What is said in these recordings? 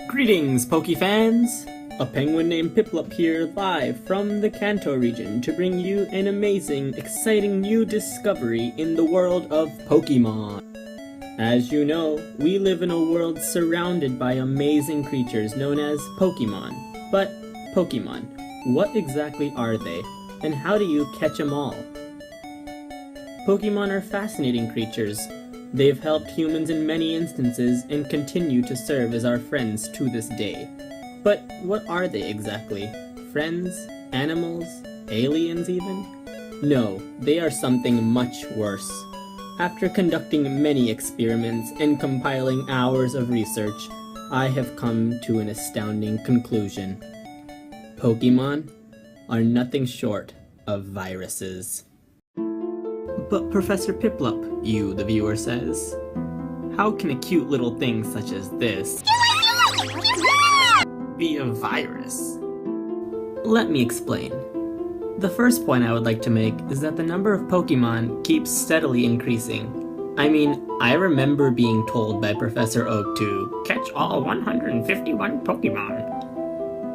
Greetings, Pokefans! A penguin named Piplup here, live from the Kanto region to bring you an amazing, exciting new discovery in the world of Pokemon. As you know, we live in a world surrounded by amazing creatures known as Pokemon. But, Pokemon, what exactly are they, and how do you catch them all? Pokemon are fascinating creatures. They've helped humans in many instances and continue to serve as our friends to this day. But what are they exactly? Friends? Animals? Aliens even? No, they are something much worse. After conducting many experiments and compiling hours of research, I have come to an astounding conclusion. Pokemon are nothing short of viruses. But Professor Piplup, you, the viewer, says, how can a cute little thing such as this be a virus? Let me explain. The first point I would like to make is that the number of Pokemon keeps steadily increasing. I mean, I remember being told by Professor Oak to catch all 151 Pokemon.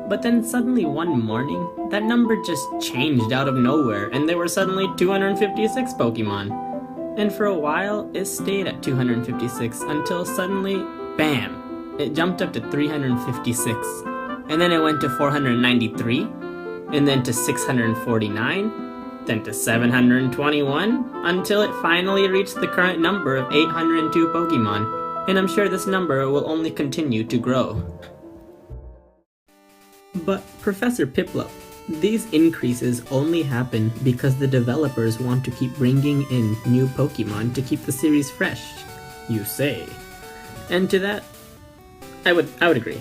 But then suddenly one morning, that number just changed out of nowhere and there were suddenly 256 Pokemon. And for a while, it stayed at 256 until suddenly, bam! It jumped up to 356. And then it went to 493, and then to 649, then to 721, until it finally reached the current number of 802 Pokemon. And I'm sure this number will only continue to grow. But Professor Piplup, these increases only happen because the developers want to keep bringing in new Pokemon to keep the series fresh, you say. And to that, I would agree.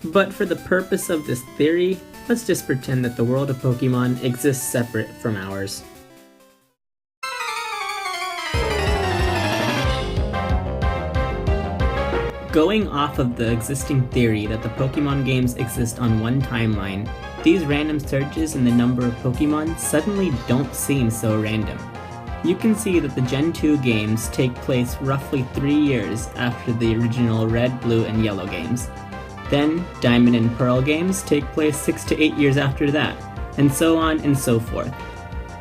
But for the purpose of this theory, let's just pretend that the world of Pokemon exists separate from ours. Going off of the existing theory that the Pokemon games exist on one timeline, these random surges in the number of Pokemon suddenly don't seem so random. You can see that the Gen 2 games take place roughly 3 years after the original Red, Blue, and Yellow games. Then, Diamond and Pearl games take place 6 to 8 years after that, and so on and so forth.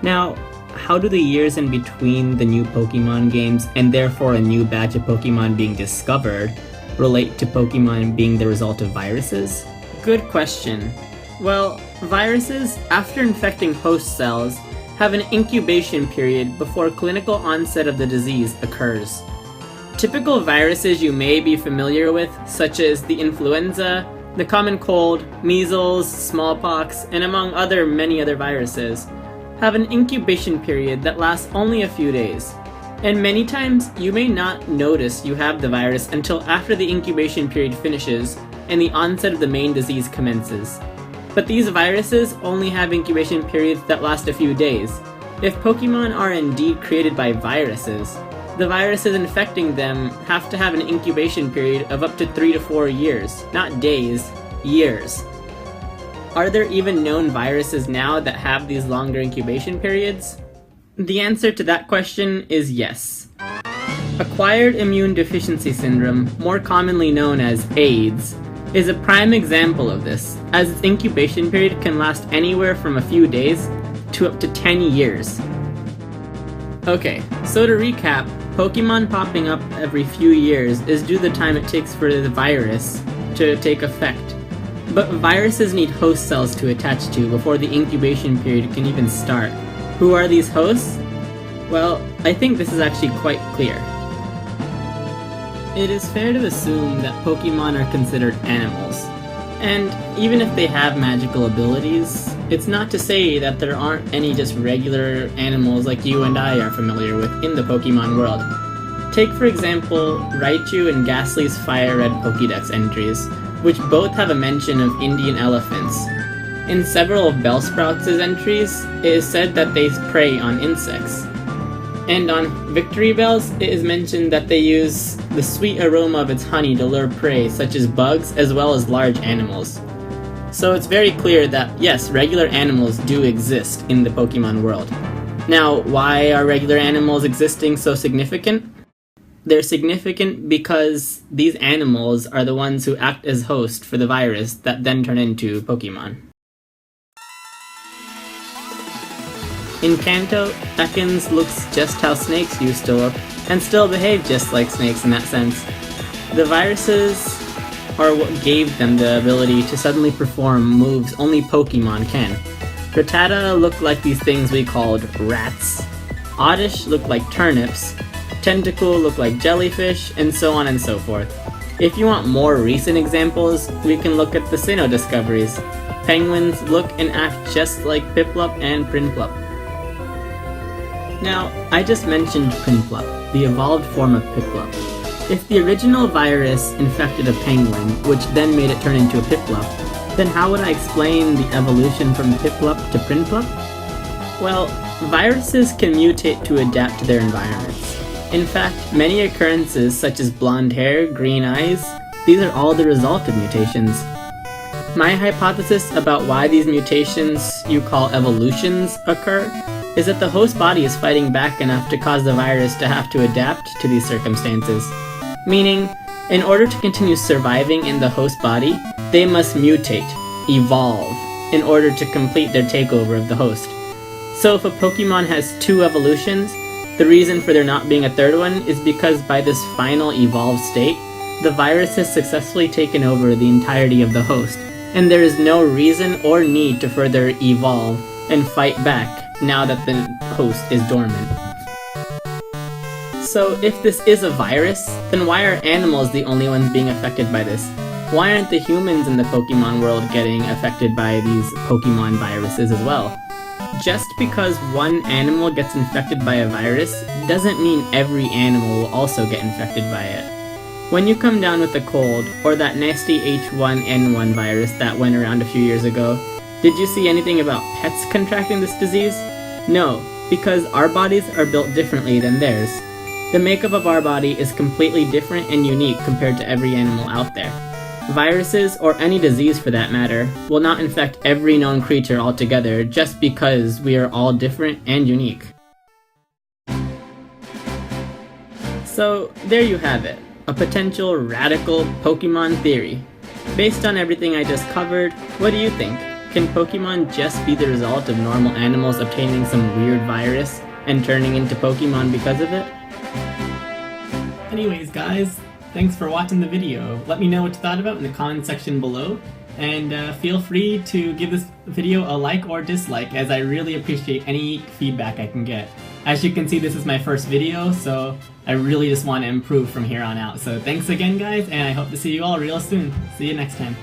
Now, how do the years in between the new Pokemon games, and therefore a new batch of Pokemon being discovered, relate to Pokemon being the result of viruses? Good question. Well, viruses, after infecting host cells, have an incubation period before clinical onset of the disease occurs. Typical viruses you may be familiar with, such as the influenza, the common cold, measles, smallpox, and among many other viruses, have an incubation period that lasts only a few days. And many times, you may not notice you have the virus until after the incubation period finishes and the onset of the main disease commences. But these viruses only have incubation periods that last a few days. If Pokemon are indeed created by viruses, the viruses infecting them have to have an incubation period of up to 3 to 4 years, not days, years. Are there even known viruses now that have these longer incubation periods? The answer to that question is yes. Acquired Immune Deficiency Syndrome, more commonly known as AIDS, is a prime example of this, as its incubation period can last anywhere from a few days to up to 10 years. Okay, so to recap, Pokemon popping up every few years is due to the time it takes for the virus to take effect. But viruses need host cells to attach to before the incubation period can even start. Who are these hosts? Well, I think this is actually quite clear. It is fair to assume that Pokemon are considered animals. And even if they have magical abilities, it's not to say that there aren't any just regular animals like you and I are familiar with in the Pokemon world. Take for example, Raichu and Ghastly's Fire Red Pokédex entries, which both have a mention of Indian elephants. In several of Bellsprout's entries, it is said that they prey on insects. And on Victory Bells, it is mentioned that they use the sweet aroma of its honey to lure prey, such as bugs, as well as large animals. So it's very clear that, yes, regular animals do exist in the Pokemon world. Now, why are regular animals existing so significant? They're significant because these animals are the ones who act as host for the virus that then turn into Pokemon. In Kanto, Ekans looks just how snakes used to look, and still behave just like snakes in that sense. The viruses are what gave them the ability to suddenly perform moves only Pokemon can. Rattata looked like these things we called rats, Oddish looked like turnips, Tentacool looked like jellyfish, and so on and so forth. If you want more recent examples, we can look at the Sinnoh discoveries. Penguins look and act just like Piplup and Prinplup. Now, I just mentioned Prinplup, the evolved form of Piplup. If the original virus infected a penguin, which then made it turn into a Piplup, then how would I explain the evolution from Piplup to Prinplup? Well, viruses can mutate to adapt to their environments. In fact, many occurrences such as blonde hair, green eyes, these are all the result of mutations. My hypothesis about why these mutations you call evolutions occur is that the host body is fighting back enough to cause the virus to have to adapt to these circumstances. Meaning, in order to continue surviving in the host body, they must mutate, evolve, in order to complete their takeover of the host. So if a Pokemon has 2 evolutions, the reason for there not being a third one is because by this final evolved state, the virus has successfully taken over the entirety of the host, and there is no reason or need to further evolve and fight back now that the host is dormant. So if this is a virus, then why are animals the only ones being affected by this? Why aren't the humans in the Pokemon world getting affected by these Pokemon viruses as well? Just because one animal gets infected by a virus doesn't mean every animal will also get infected by it. When you come down with a cold, or that nasty H1N1 virus that went around a few years ago, did you see anything about pets contracting this disease? No, because our bodies are built differently than theirs. The makeup of our body is completely different and unique compared to every animal out there. Viruses, or any disease for that matter, will not infect every known creature altogether just because we are all different and unique. So, there you have it. A potential radical Pokemon theory. Based on everything I just covered, what do you think? Can Pokemon just be the result of normal animals obtaining some weird virus and turning into Pokemon because of it? Anyways guys, thanks for watching the video. Let me know what you thought about in the comment section below, and feel free to give this video a like or dislike, as I really appreciate any feedback I can get. As you can see, this is my first video, so I really just want to improve from here on out. So thanks again guys, and I hope to see you all real soon. See you next time.